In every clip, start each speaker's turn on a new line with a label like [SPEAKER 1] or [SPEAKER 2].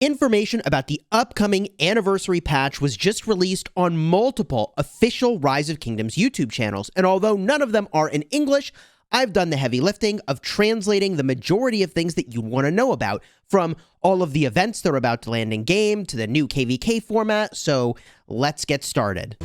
[SPEAKER 1] Information about the upcoming anniversary patch was just released on multiple official Rise of Kingdoms YouTube channels, and although none of them are in English, I've done the heavy lifting of translating the majority of things that you want to know about, from all of the events that are about to land in game to the new KvK format, so let's get started.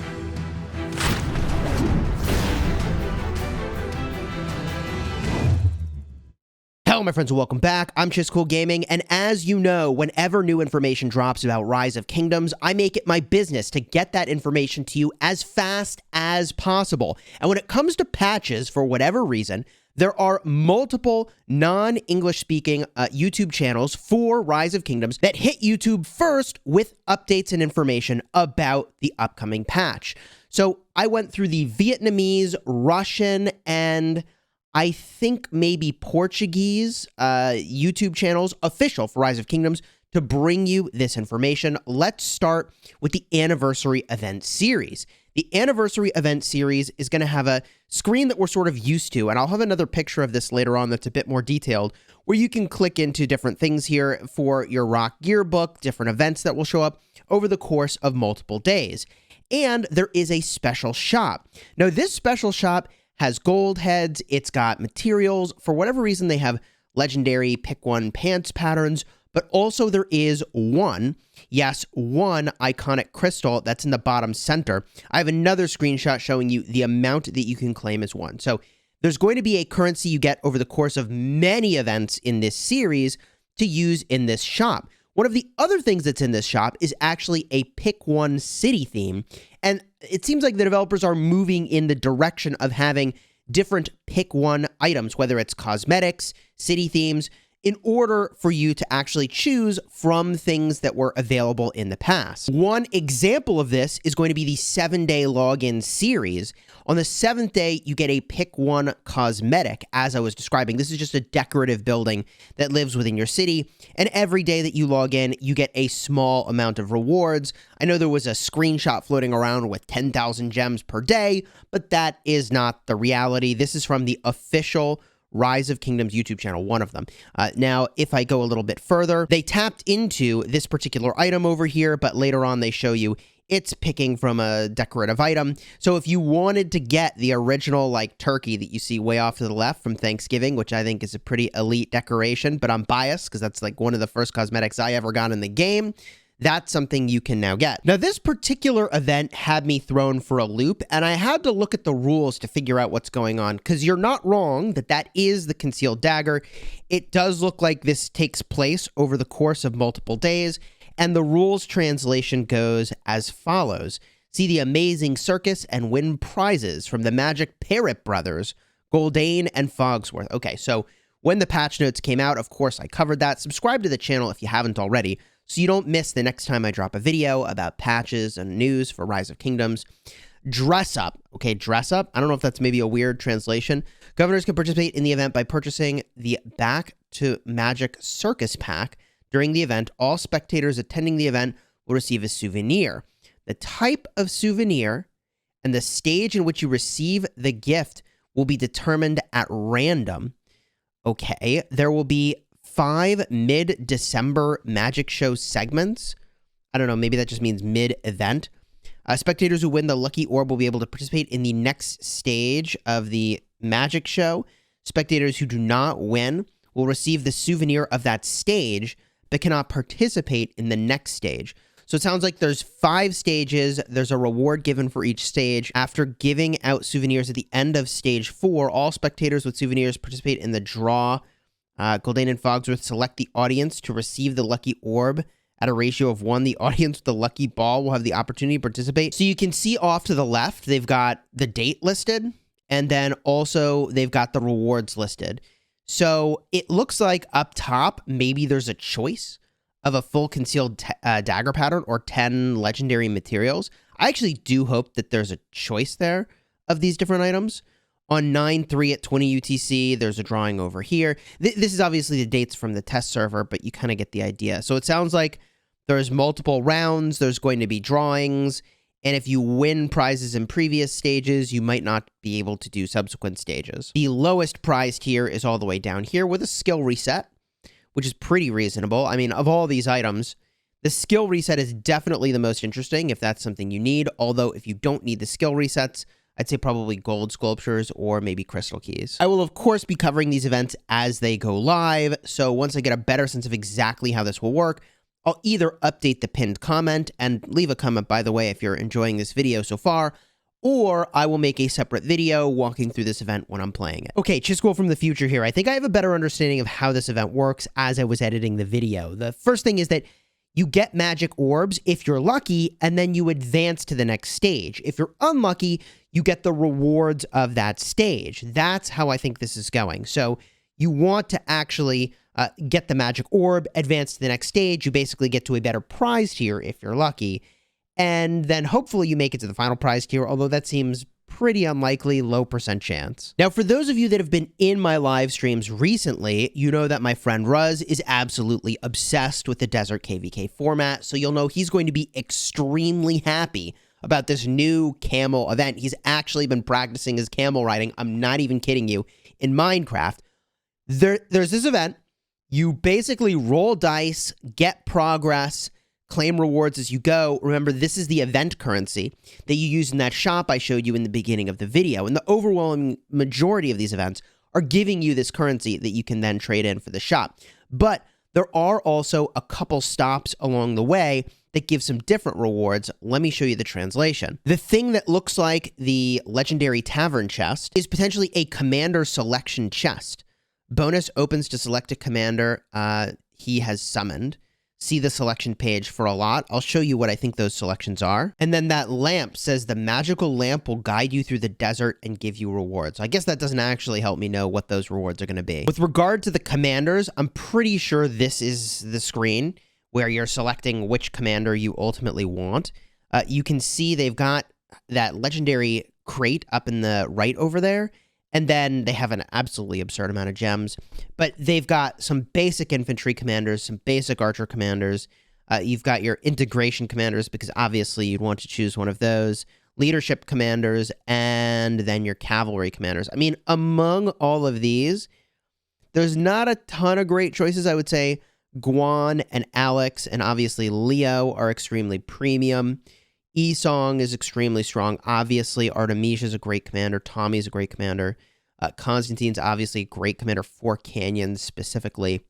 [SPEAKER 1] Hello my friends and welcome back. I'm Chisgule Gaming, and as you know, whenever new information drops about Rise of Kingdoms, I make it my business to get that information to you as fast as possible. And when it comes to patches, for whatever reason, there are multiple non-English speaking YouTube channels for Rise of Kingdoms that hit YouTube first with updates and information about the upcoming patch. So I went through the Vietnamese, Russian, and I think maybe Portuguese YouTube channels official for Rise of Kingdoms to bring you this information. Let's start with the Anniversary Event Series. The Anniversary Event Series is going to have a screen that we're sort of used to, and I'll have another picture of this later on that's a bit more detailed, where you can click into different things here for your Rock Gearbook, different events that will show up over the course of multiple days. And there is a special shop. Now, this special shop has gold heads, it's got materials. For whatever reason, they have legendary pick one pants patterns, but also there is one iconic crystal that's in the bottom center. I have another screenshot showing you the amount that you can claim as one. So there's going to be a currency you get over the course of many events in this series to use in this shop. One of the other things that's in this shop is actually a pick one city theme. And it seems like the developers are moving in the direction of having different pick one items, whether it's cosmetics, city themes, in order for you to actually choose from things that were available in the past. One example of this is going to be the 7-day login series. On the 7th day, you get a pick one cosmetic, as I was describing. This is just a decorative building that lives within your city, and every day that you log in, you get a small amount of rewards. I know there was a screenshot floating around with 10,000 gems per day, but that is not the reality. This is from the official Rise of Kingdoms YouTube channel, one of them. Now, if I go a little bit further, they tapped into this particular item over here, but later on they show you it's picking from a decorative item. So if you wanted to get the original like turkey that you see way off to the left from Thanksgiving, which I think is a pretty elite decoration, but I'm biased because that's like one of the first cosmetics I ever got in the game, that's something you can now get. Now, this particular event had me thrown for a loop, and I had to look at the rules to figure out what's going on, because you're not wrong that that is the concealed dagger. It does look like this takes place over the course of multiple days, and the rules translation goes as follows. See the amazing circus and win prizes from the magic parrot brothers, Goldayne and Fogsworth. Okay, so when the patch notes came out, of course, I covered that. Subscribe to the channel if you haven't already, so you don't miss the next time I drop a video about patches and news for Rise of Kingdoms. Dress up. Okay, dress up. I don't know if that's maybe a weird translation. Governors can participate in the event by purchasing the Back to Magic Circus Pack. During the event, all spectators attending the event will receive a souvenir. The type of souvenir and the stage in which you receive the gift will be determined at random. Okay, there will be 5 mid-December Magic Show segments. I don't know, maybe that just means mid-event. Spectators who win the Lucky Orb will be able to participate in the next stage of the Magic Show. Spectators who do not win will receive the souvenir of that stage, but cannot participate in the next stage. So it sounds like there's 5 stages. There's a reward given for each stage. After giving out souvenirs at the end of stage 4, all spectators with souvenirs participate in the draw. Goldayne and Fogsworth select the audience to receive the Lucky Orb at a ratio of 1. The audience with the Lucky Ball will have the opportunity to participate. So you can see off to the left, they've got the date listed, and then also they've got the rewards listed. So it looks like up top, maybe there's a choice of a full concealed dagger pattern or 10 legendary materials. I actually do hope that there's a choice there of these different items. On 9/3 at 20 UTC, there's a drawing over here. This is obviously the dates from the test server, but you kind of get the idea. So it sounds like there's multiple rounds, there's going to be drawings, and if you win prizes in previous stages, you might not be able to do subsequent stages. The lowest prize tier is all the way down here with a skill reset, which is pretty reasonable. I mean, of all these items, The skill reset is definitely the most interesting if that's something you need, although if you don't need the skill resets, I'd say probably gold sculptures or maybe crystal keys. I will, of course, be covering these events as they go live, so once I get a better sense of exactly how this will work, I'll either update the pinned comment, and leave a comment, by the way, if you're enjoying this video so far, or I will make a separate video walking through this event when I'm playing it. Okay, Chisgule from the future here. I think I have a better understanding of how this event works as I was editing the video. The first thing is that you get magic orbs if you're lucky, and then you advance to the next stage. If you're unlucky, you get the rewards of that stage. That's how I think this is going. So you want to actually get the magic orb, advance to the next stage. You basically get to a better prize tier if you're lucky. And then hopefully you make it to the final prize tier, although that seems pretty unlikely, low % chance. Now, for those of you that have been in my live streams recently, you know that my friend Ruz is absolutely obsessed with the Desert KvK format, so you'll know he's going to be extremely happy about this new camel event. He's actually been practicing his camel riding, I'm not even kidding you, in Minecraft. There's this event. You basically roll dice, get progress, claim rewards as you go. Remember, this is the event currency that you use in that shop I showed you in the beginning of the video. And the overwhelming majority of these events are giving you this currency that you can then trade in for the shop. But there are also a couple stops along the way that give some different rewards. Let me show you the translation. The thing that looks like the legendary tavern chest is potentially a commander selection chest. Bonus opens to select a commander he has summoned. See the selection page for a lot. I'll show you what I think those selections are. And then that lamp says the magical lamp will guide you through the desert and give you rewards. I guess that doesn't actually help me know what those rewards are going to be. With regard to the commanders, I'm pretty sure this is the screen where you're selecting which commander you ultimately want. You can see they've got that legendary crate up in the right over there. And then they have an absolutely absurd amount of gems. But they've got some basic infantry commanders, some basic archer commanders. You've got your integration commanders, because obviously you'd want to choose one of those. Leadership commanders, and then your cavalry commanders. I mean, among all of these, there's not a ton of great choices. I would say Guan and Alex, and obviously Leo are extremely premium. Esong is extremely strong. Obviously, Artemisia's a great commander. Tommy's a great commander. Constantine's obviously a great commander for Canyons specifically.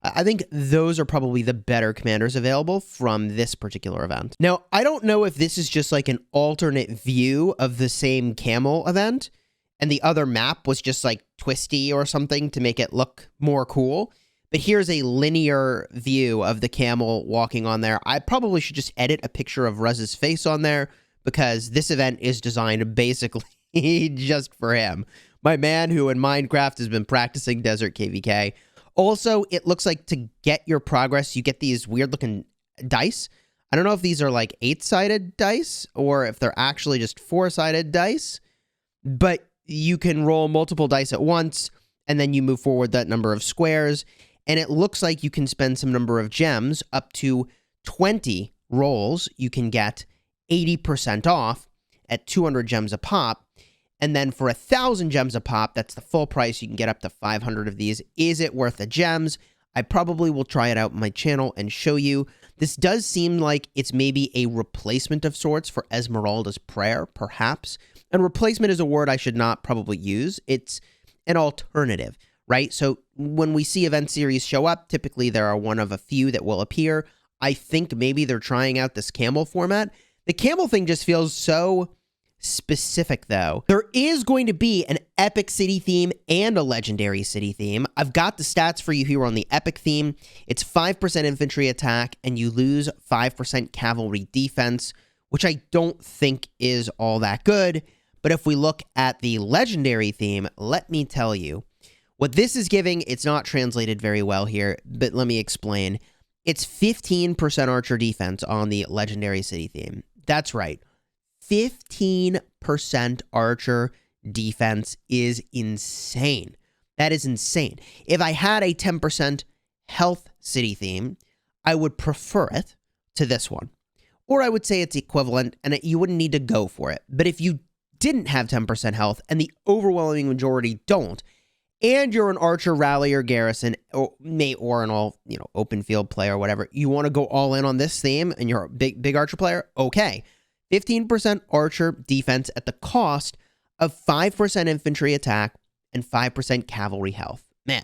[SPEAKER 1] I think those are probably the better commanders available from this particular event. Now, I don't know if this is just like an alternate view of the same camel event, and the other map was just like twisty or something to make it look more cool. But here's a linear view of the camel walking on there. I probably should just edit a picture of Ruz's face on there, because this event is designed basically just for him. My man who in Minecraft has been practicing Desert KvK. Also, it looks like to get your progress, you get these weird looking dice. I don't know if these are like 8-sided dice or if they're actually just 4-sided dice, but you can roll multiple dice at once and then you move forward that number of squares. And it looks like you can spend some number of gems, up to 20 rolls. You can get 80% off at 200 gems a pop. And then for 1,000 gems a pop, that's the full price. You can get up to 500 of these. Is it worth the gems? I probably will try it out on my channel and show you. This does seem like it's maybe a replacement of sorts for Esmeralda's Prayer, perhaps. And replacement is a word I should not probably use. It's an alternative, right? So when we see event series show up, typically there are one of a few that will appear. I think maybe they're trying out this camel format. The camel thing just feels so specific, though. There is going to be an epic city theme and a legendary city theme. I've got the stats for you here on the epic theme. It's 5% infantry attack, and you lose 5% cavalry defense, which I don't think is all that good. But if we look at the legendary theme, let me tell you, what this is giving, it's not translated very well here, but let me explain. It's 15% archer defense on the legendary city theme. That's right. 15% archer defense is insane. That is insane. If I had a 10% health city theme, I would prefer it to this one. Or I would say it's equivalent, and you wouldn't need to go for it. But if you didn't have 10% health, and the overwhelming majority don't, and you're an archer, rallier, garrison, or mate, or an all, open field player or whatever, you want to go all in on this theme and you're a big archer player, okay. 15% archer defense at the cost of 5% infantry attack and 5% cavalry health. Man,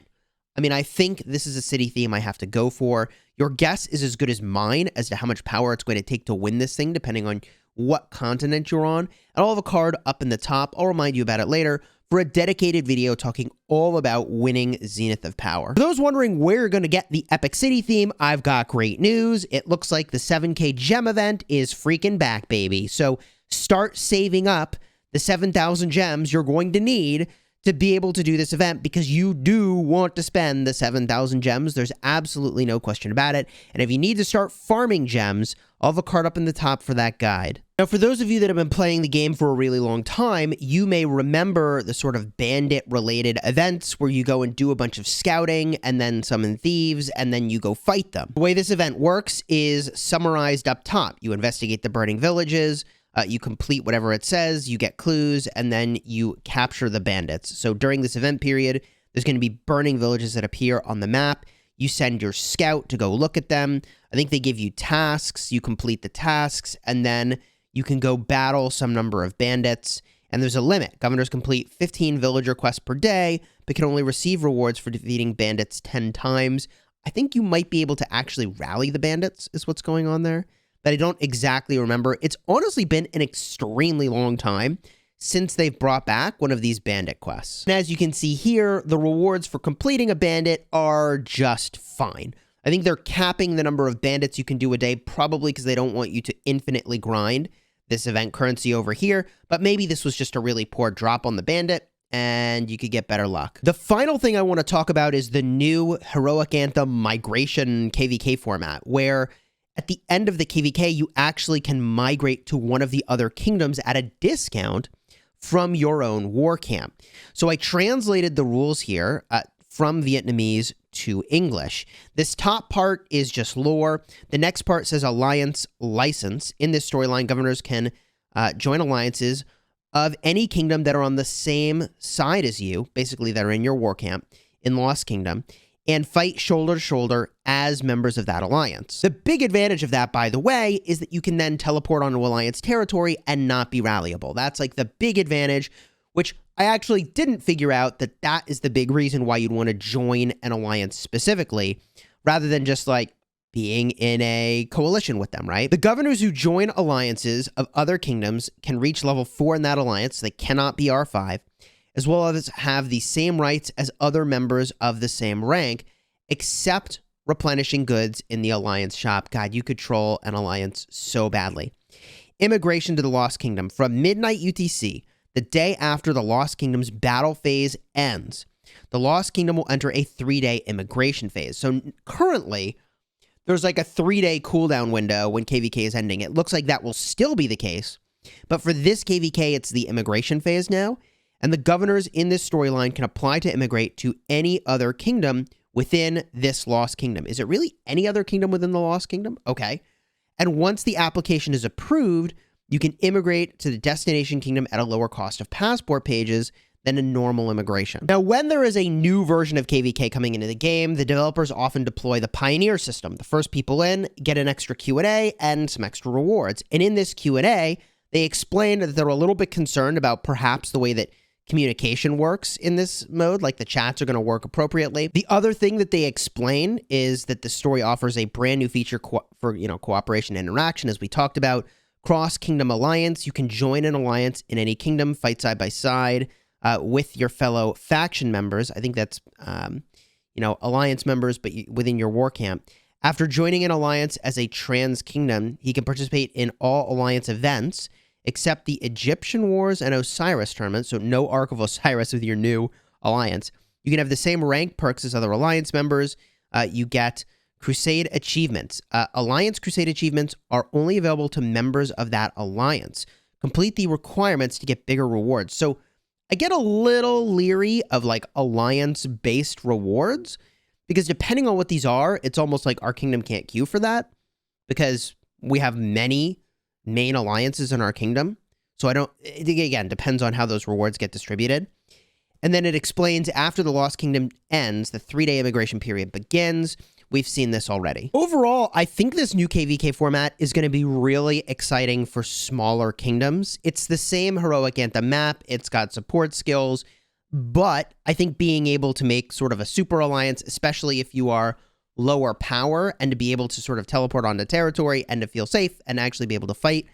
[SPEAKER 1] I mean, I think this is a city theme I have to go for. Your guess is as good as mine as to how much power it's going to take to win this thing, depending on what continent you're on. And I'll have a card up in the top. I'll remind you about it later for a dedicated video talking all about winning Zenith of Power. For those wondering where you're going to get the Epic City theme, I've got great news. It looks like the 7K gem event is freaking back, baby. So start saving up the 7,000 gems you're going to need to be able to do this event, because you do want to spend the 7,000 gems. There's absolutely no question about it. And if you need to start farming gems, I'll have a card up in the top for that guide. Now, for those of you that have been playing the game for a really long time, you may remember the sort of bandit-related events where you go and do a bunch of scouting and then summon thieves and then you go fight them. The way this event works is summarized up top. You investigate the burning villages, you complete whatever it says, you get clues, and then you capture the bandits. So during this event period, there's going to be burning villages that appear on the map. You send your scout to go look at them. I think they give you tasks. You complete the tasks, and then you can go battle some number of bandits. And there's a limit. Governors complete 15 villager quests per day, but can only receive rewards for defeating bandits 10 times. I think you might be able to actually rally the bandits, is what's going on there. But I don't exactly remember. It's honestly been an extremely long time since they've brought back one of these bandit quests. And as you can see here, the rewards for completing a bandit are just fine. I think they're capping the number of bandits you can do a day, probably because they don't want you to infinitely grind this event currency over here. But maybe this was just a really poor drop on the bandit, and you could get better luck. The final thing I want to talk about is the new Heroic Anthem migration KvK format, where at the end of the KvK, you actually can migrate to one of the other kingdoms at a discount from your own war camp. So I translated the rules here from Vietnamese to English. This top part is just lore. The next part says alliance license. In this storyline, governors can join alliances of any kingdom that are on the same side as you, basically that are in your war camp in Lost Kingdom, and fight shoulder to shoulder as members of that alliance. The big advantage of that, by the way, is that you can then teleport onto alliance territory and not be rallyable. That's like the big advantage, which I actually didn't figure out that is the big reason why you'd want to join an alliance specifically, rather than just like being in a coalition with them, right? The governors who join alliances of other kingdoms can reach level 4 in that alliance. They cannot be R5. As well as have the same rights as other members of the same rank, except replenishing goods in the alliance shop. God, you could troll an alliance so badly. Immigration to the Lost Kingdom. From midnight UTC, the day after the Lost Kingdom's battle phase ends, the Lost Kingdom will enter a 3-day immigration phase. So currently, there's like a 3-day cooldown window when KvK is ending. It looks like that will still be the case. But for this KvK, it's the immigration phase now. And the governors in this storyline can apply to immigrate to any other kingdom within this Lost Kingdom. Is it really any other kingdom within the Lost Kingdom? Okay. And once the application is approved, you can immigrate to the destination kingdom at a lower cost of passport pages than a normal immigration. Now, when there is a new version of KvK coming into the game, the developers often deploy the Pioneer system. The first people in get an extra Q&A and some extra rewards. And in this Q&A, they explained that they're a little bit concerned about perhaps the way that communication works in this mode, like the chats are going to work appropriately. The other thing that they explain is that the story offers a brand new feature for cooperation and interaction, as we talked about. Cross-kingdom alliance. You can join an alliance in any kingdom, fight side by side with your fellow faction members. I think that's, alliance members, but within your war camp. After joining an alliance as a trans kingdom, he can participate in all alliance events, except the Egyptian Wars and Osiris tournament, so no Ark of Osiris with your new alliance. You can have the same rank perks as other alliance members. You get Crusade achievements. Alliance Crusade achievements are only available to members of that alliance. Complete the requirements to get bigger rewards. So I get a little leery of like alliance-based rewards, because depending on what these are, it's almost like our kingdom can't queue for that, because we have many main alliances in our kingdom. So it again, depends on how those rewards get distributed. And then it explains after the Lost Kingdom ends, the 3-day immigration period begins. We've seen this already. Overall, I think this new KvK format is going to be really exciting for smaller kingdoms. It's the same Heroic Anthem map. It's got support skills, but I think being able to make sort of a super alliance, especially if you are lower power, and to be able to sort of teleport onto territory and to feel safe and actually be able to fight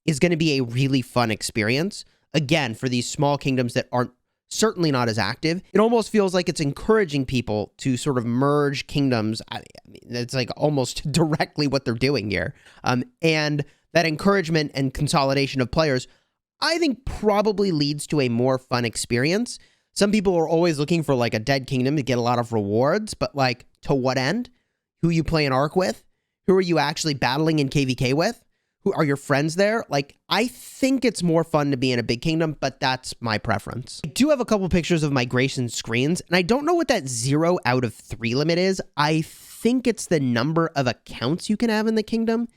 [SPEAKER 1] is going to be a really fun experience. Again, for these small kingdoms that aren't certainly not as active, it almost feels like it's encouraging people to sort of merge kingdoms. I mean, it's like almost directly what they're doing here. And that encouragement and consolidation of players, I think probably leads to a more fun experience. Some people are always looking for like a dead kingdom to get a lot of rewards, but like to what end? Who you play an arc with? Who are you actually battling in KvK with? Who are your friends there? Like, I think it's more fun to be in a big kingdom, but that's my preference. I do have a couple pictures of migration screens, and I don't know what that 0 out of 3 limit is. I think it's the number of accounts you can have in the kingdom,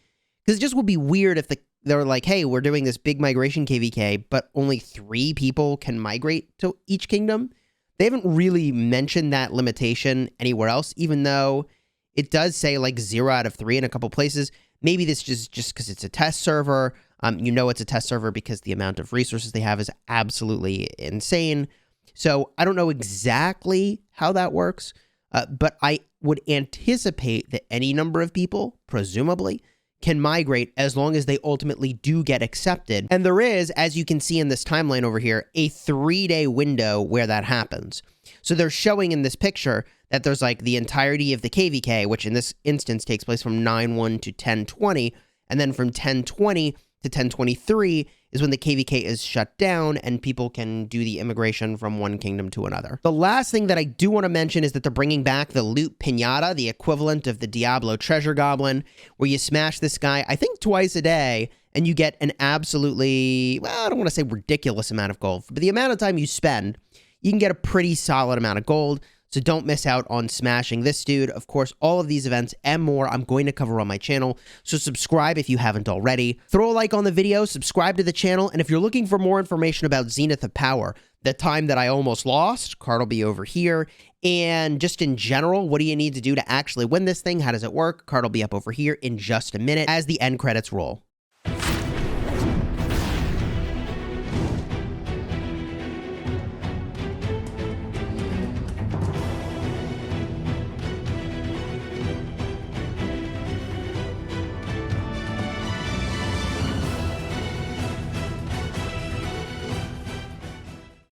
[SPEAKER 1] because it just would be weird if they're like, hey, we're doing this big migration KvK, but only 3 people can migrate to each kingdom. They haven't really mentioned that limitation anywhere else, even though it does say like 0 out of 3 in a couple places. Maybe this is just because it's a test server. You know it's a test server because the amount of resources they have is absolutely insane. So I don't know exactly how that works, but I would anticipate that any number of people, presumably, can migrate as long as they ultimately do get accepted. And there is, as you can see in this timeline over here, a 3-day window where that happens. So they're showing in this picture that there's like the entirety of the KvK, which in this instance takes place from 9/1 to 10/20, and then from 10/20 to 10/23 is when the KvK is shut down and people can do the immigration from one kingdom to another. The last thing that I do want to mention is that they're bringing back the Loot Pinata, the equivalent of the Diablo Treasure Goblin, where you smash this guy, I think twice a day, and you get an absolutely, well, I don't want to say ridiculous amount of gold, but the amount of time you spend, you can get a pretty solid amount of gold. So don't miss out on smashing this dude. Of course, all of these events and more I'm going to cover on my channel, so subscribe if you haven't already. Throw a like on the video, subscribe to the channel, and if you're looking for more information about Zenith of Power, the time that I almost lost, card will be over here, and just in general, what do you need to do to actually win this thing? How does it work? Card will be up over here in just a minute as the end credits roll.